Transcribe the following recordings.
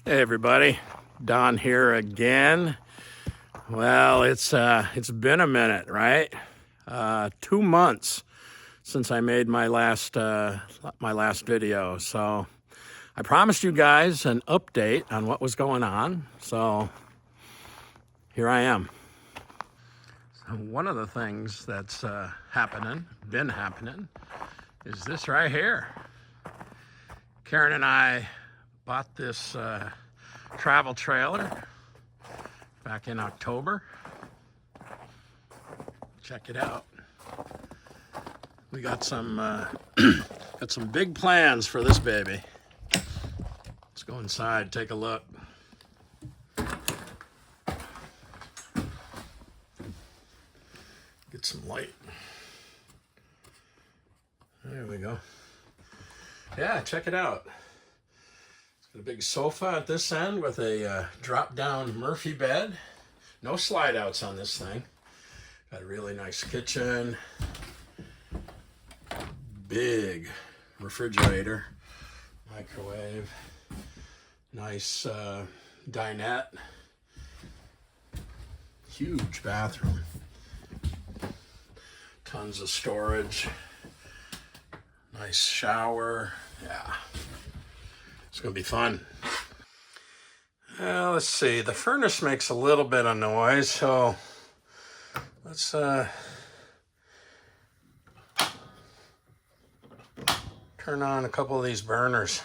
Hey everybody, Don here again. Well, it's been a minute, right? 2 months since I made my last video. So I promised you guys an update on what was going on. So here I am. So one of the things that's been happening, is this right here. Karen and I bought this travel trailer back in October. Check it out. We got some big plans for this baby. Let's go inside, take a look. Get some light. There we go. Yeah, check it out. It's got a big sofa at this end with a drop-down Murphy bed. No slide outs on this thing. Got a really nice kitchen. Big refrigerator, microwave, nice dinette, huge bathroom, tons of storage, nice shower. Yeah, it's gonna be fun. Let's see, the furnace makes a little bit of noise, so let's turn on a couple of these burners.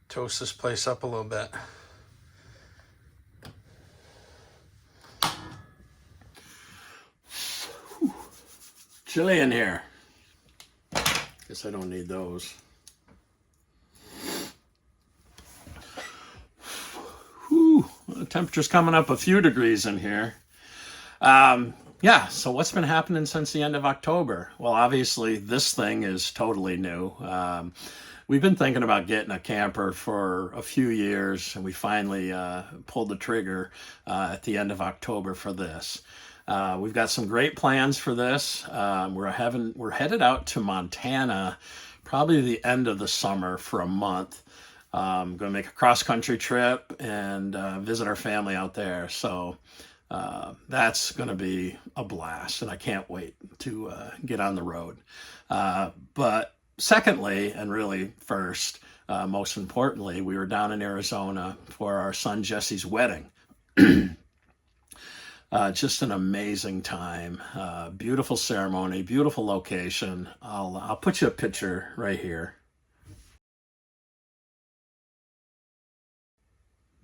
Toast this place up a little bit. Whew. Chilly in here. Guess I don't need those. Whew. The temperature's coming up a few degrees in here. Yeah, so what's been happening since the end of October? Well, obviously, this thing is totally new. We've been thinking about getting a camper for a few years, and we finally pulled the trigger at the end of October for this. We've got some great plans for this. We're headed out to Montana probably the end of the summer for a month. I'm going to make a cross-country trip and visit our family out there. So that's going to be a blast, and I can't wait to get on the road. But secondly, and really first, most importantly, we were down in Arizona for our son Jesse's wedding. Just an amazing time. Beautiful ceremony, beautiful location. I'll put you a picture right here.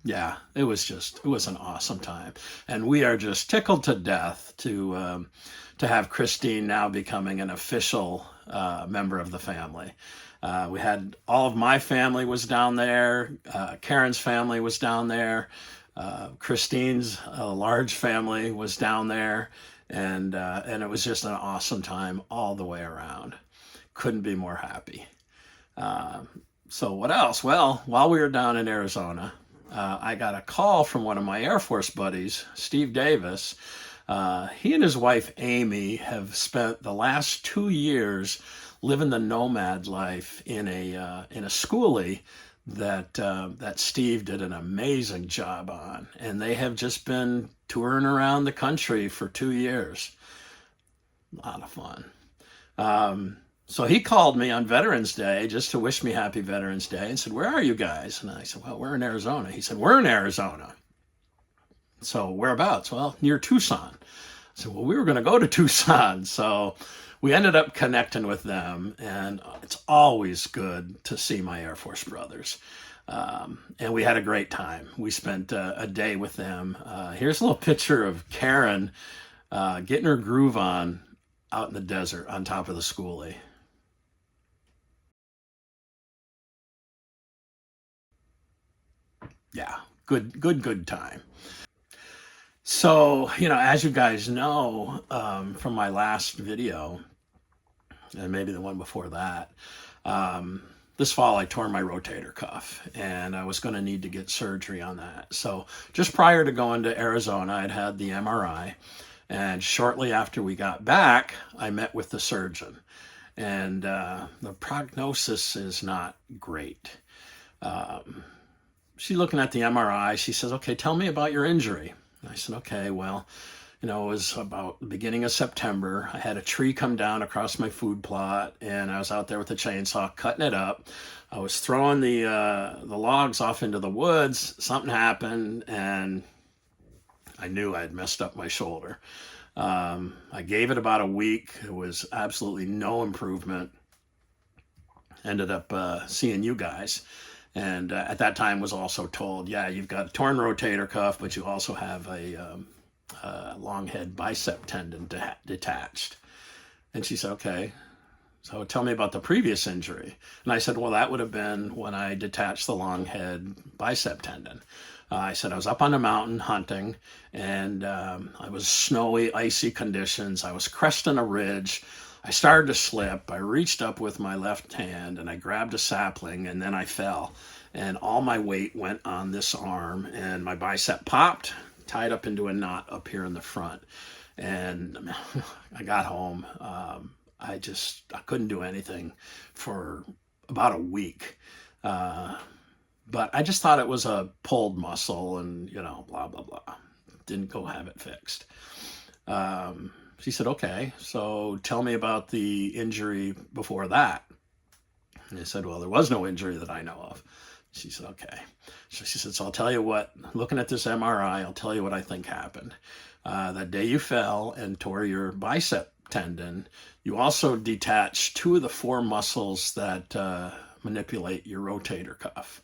Yeah, it was an awesome time, and we are just tickled to death to have Christine now becoming an official member of the family. We had all of my family was down there. Karen's family was down there. Christine's large family was down there, and it was just an awesome time all the way around. Couldn't be more happy. So what else? Well, while we were down in Arizona, I got a call from one of my Air Force buddies, Steve Davis. He and his wife, Amy, have spent the last 2 years living the nomad life in a schoolie that Steve did an amazing job on. And they have just been touring around the country for 2 years. A lot of fun. So he called me on Veterans Day just to wish me happy Veterans Day and said, "Where are you guys?" And I said, "Well, we're in Arizona." He said, "We're in Arizona." So whereabouts? Well, near Tucson. I said, "Well, we were going to go to Tucson." So we ended up connecting with them, and it's always good to see my Air Force brothers. And we had a great time. We spent a day with them. Here's a little picture of Karen getting her groove on out in the desert on top of the schoolie. Yeah, good time. So, as you guys know, from my last video, and maybe the one before that, this fall I tore my rotator cuff, and I was going to need to get surgery on that. So just prior to going to Arizona, I'd had the MRI, and shortly after we got back, I met with the surgeon, and the prognosis is not great. Um, she's looking at the MRI. She says, okay, tell me about your injury. And I said, okay, well, it was about the beginning of September. I had a tree come down across my food plot, and I was out there with a chainsaw cutting it up. I was throwing the logs off into the woods. Something happened, and I knew I had messed up my shoulder. I gave it about a week. It was absolutely no improvement. Ended up seeing you guys. And at that time was also told, yeah, you've got a torn rotator cuff, but you also have a long head bicep tendon detached. And she said, okay, so tell me about the previous injury. And I said, well, that would have been when I detached the long head bicep tendon. I said I was up on a mountain hunting, and I was snowy, icy conditions. I was cresting a ridge. I started to slip. I reached up with my left hand and I grabbed a sapling, and then I fell. And all my weight went on this arm, and my bicep popped, tied up into a knot up here in the front. And I got home. I couldn't do anything for about a week. But I just thought it was a pulled muscle and, blah, blah, blah. Didn't go have it fixed. She said, okay, so tell me about the injury before that. And I said, well, there was no injury that I know of. She said, okay. So she said, so I'll tell you what, looking at this MRI, I'll tell you what I think happened. That day you fell and tore your bicep tendon, you also detached 2 of the 4 muscles that manipulate your rotator cuff.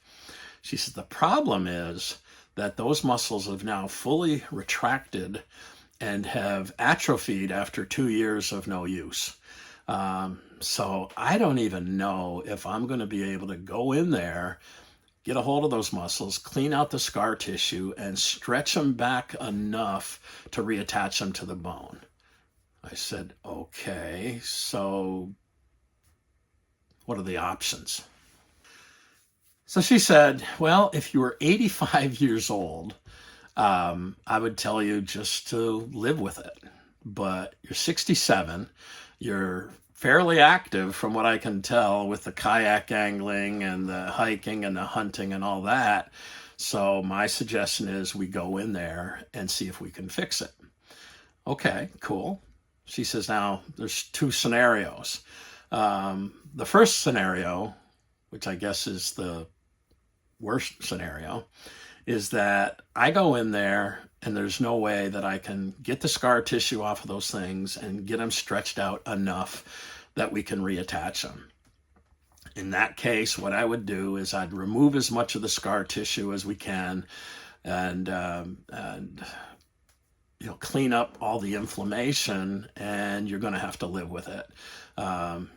She said, the problem is that those muscles have now fully retracted and have atrophied after 2 years of no use. So I don't even know if I'm going to be able to go in there, get a hold of those muscles, clean out the scar tissue, and stretch them back enough to reattach them to the bone. I said, okay, so what are the options? So she said, well, if you were 85 years old, I would tell you just to live with it. But you're 67, you're fairly active from what I can tell with the kayak angling and the hiking and the hunting and all that. So my suggestion is we go in there and see if we can fix it. Okay, cool. She says, now there's 2 scenarios. The first scenario, which I guess is the worst scenario, is that I go in there and there's no way that I can get the scar tissue off of those things and get them stretched out enough that we can reattach them. In that case, what I would do is I'd remove as much of the scar tissue as we can and clean up all the inflammation, and you're going to have to live with it.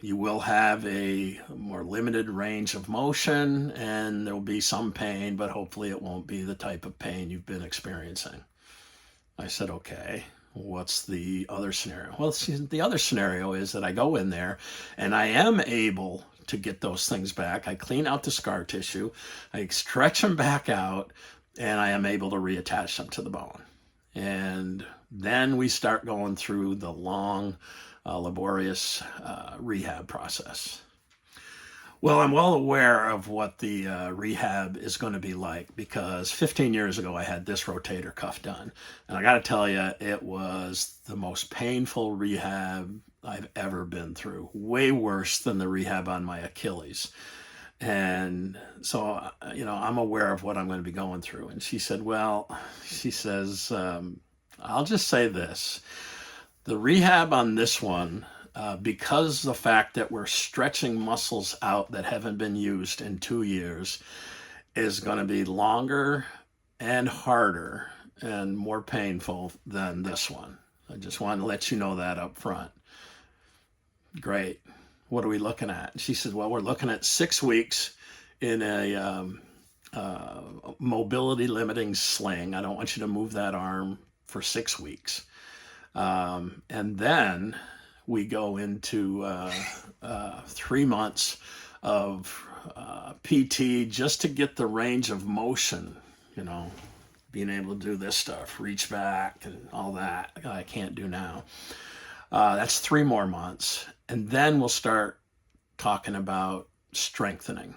You will have a more limited range of motion, and there will be some pain, but hopefully it won't be the type of pain you've been experiencing. I said, okay, what's the other scenario? Well, the other scenario is that I go in there and I am able to get those things back. I clean out the scar tissue, I stretch them back out, and I am able to reattach them to the bone. And then we start going through the long, laborious rehab process. Well, I'm well aware of what the rehab is going to be like, because 15 years ago I had this rotator cuff done. And I got to tell you, it was the most painful rehab I've ever been through. Way worse than the rehab on my Achilles. And so, I'm aware of what I'm going to be going through. And she said, I'll just say this. The rehab on this one, because the fact that we're stretching muscles out that haven't been used in 2 years, is going to be longer and harder and more painful than this one. I just wanted to let you know that up front. Great. What are we looking at? She said, well, we're looking at 6 weeks in a mobility limiting sling. I don't want you to move that arm for 6 weeks. And then we go into 3 months of PT just to get the range of motion, being able to do this stuff, reach back and all that I can't do now. That's 3 more months. And then we'll start talking about strengthening.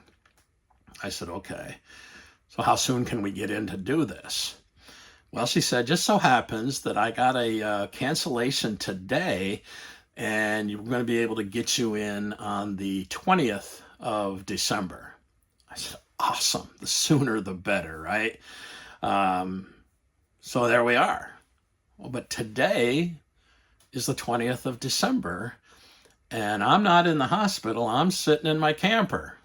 I said, okay. So how soon can we get in to do this? Well, she said, just so happens that I got a cancellation today, and you're going to be able to get you in on the 20th of December. I said, awesome. The sooner the better, right? So there we are. Well, but today is the 20th of December, and I'm not in the hospital. I'm sitting in my camper.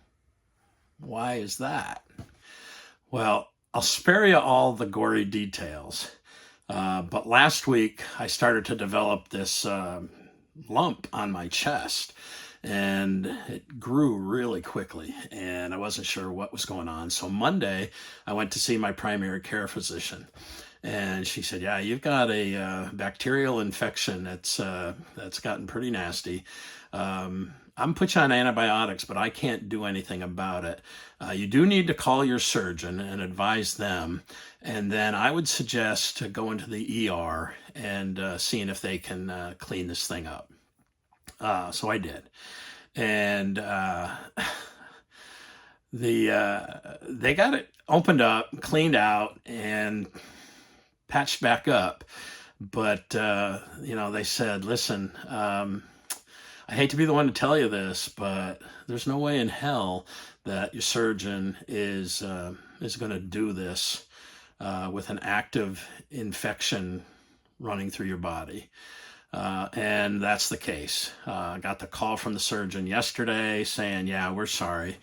Why is that? Well, I'll spare you all the gory details. But last week, I started to develop this lump on my chest, and it grew really quickly, and I wasn't sure what was going on. So Monday, I went to see my primary care physician, and she said, yeah, you've got a bacterial infection that's gotten pretty nasty. I'm gonna put you on antibiotics, but I can't do anything about it. You do need to call your surgeon and advise them. And then I would suggest to go into the ER and seeing if they can clean this thing up. So I did. And they got it opened up, cleaned out, and patched back up. But, they said, listen, I hate to be the one to tell you this, but there's no way in hell that your surgeon is going to do this with an active infection running through your body. And that's the case. I got the call from the surgeon yesterday saying, yeah, we're sorry.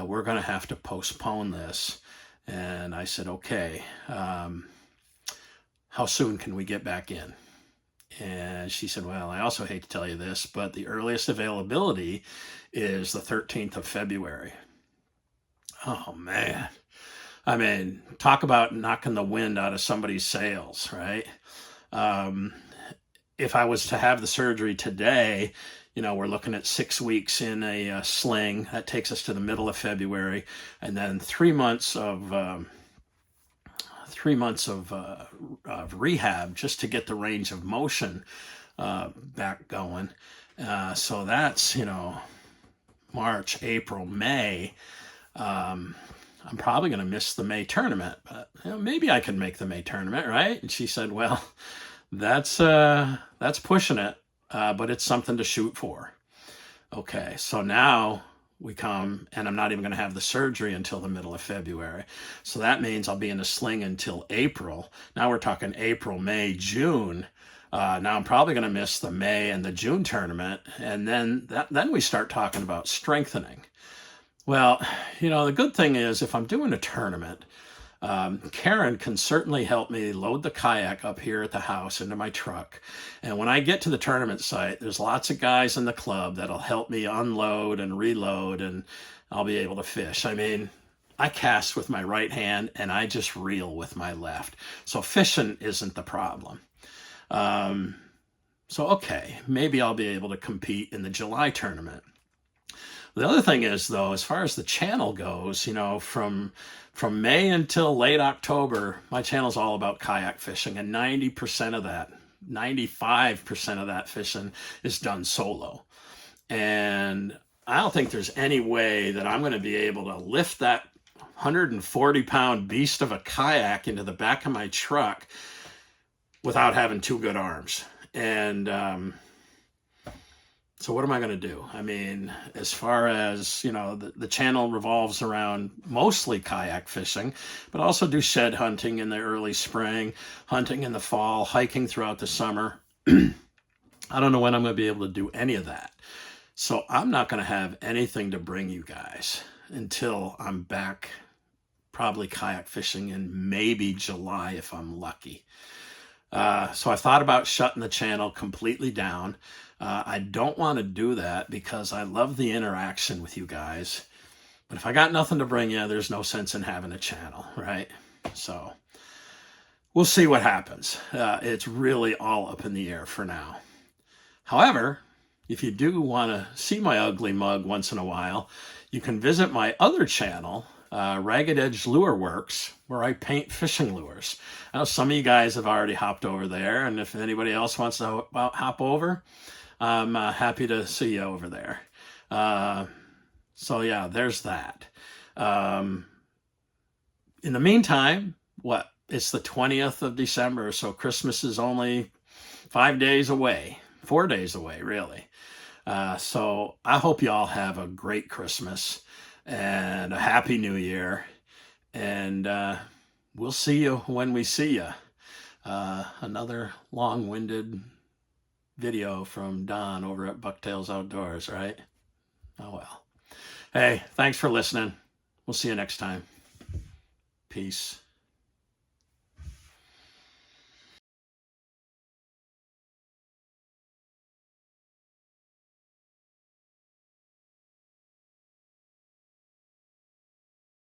We're going to have to postpone this. And I said, okay, how soon can we get back in? And she said, well, I also hate to tell you this, but the earliest availability is the 13th of February. Oh, man. I mean, talk about knocking the wind out of somebody's sails, right? If I was to have the surgery today, we're looking at 6 weeks in a sling. That takes us to the middle of February. And then 3 months of rehab just to get the range of motion back going. So that's, March, April, May. I'm probably going to miss the May tournament, but maybe I can make the May tournament, right? And she said, well, that's pushing it, but it's something to shoot for. Okay, so now we come, and I'm not even going to have the surgery until the middle of February. So that means I'll be in a sling until April. Now we're talking April, May, June. Now I'm probably going to miss the May and the June tournament. And then we start talking about strengthening. Well, the good thing is if I'm doing a tournament, Karen can certainly help me load the kayak up here at the house into my truck. And when I get to the tournament site, there's lots of guys in the club that'll help me unload and reload, and I'll be able to fish. I mean, I cast with my right hand and I just reel with my left. So fishing isn't the problem. So, okay, maybe I'll be able to compete in the July tournament. The other thing is, though, as far as the channel goes, from May until late October, my channel's all about kayak fishing, and 95% of that fishing is done solo. And I don't think there's any way that I'm going to be able to lift that 140-pound beast of a kayak into the back of my truck without having two good arms. And so what am I going to do? I mean, as far as, the channel revolves around mostly kayak fishing, but also do shed hunting in the early spring, hunting in the fall, hiking throughout the summer. I don't know when I'm going to be able to do any of that. So I'm not going to have anything to bring you guys until I'm back, probably kayak fishing in maybe July if I'm lucky. So I thought about shutting the channel completely down. I don't want to do that because I love the interaction with you guys. But if I got nothing to bring you, there's no sense in having a channel, right? So we'll see what happens. It's really all up in the air for now. However, if you do want to see my ugly mug once in a while, you can visit my other channel, Ragged Edge Lure Works, where I paint fishing lures. I know some of you guys have already hopped over there, and if anybody else wants to hop over, I'm happy to see you over there. So yeah, there's that. in the meantime, it's the 20th of December, so Christmas is only 5 days away, 4 days away, really. So I hope you all have a great Christmas and a happy New Year. And we'll see you when we see you. Another long-winded video from Don over at Bucktails Outdoors, right? Oh, well. Hey, thanks for listening. We'll see you next time. Peace.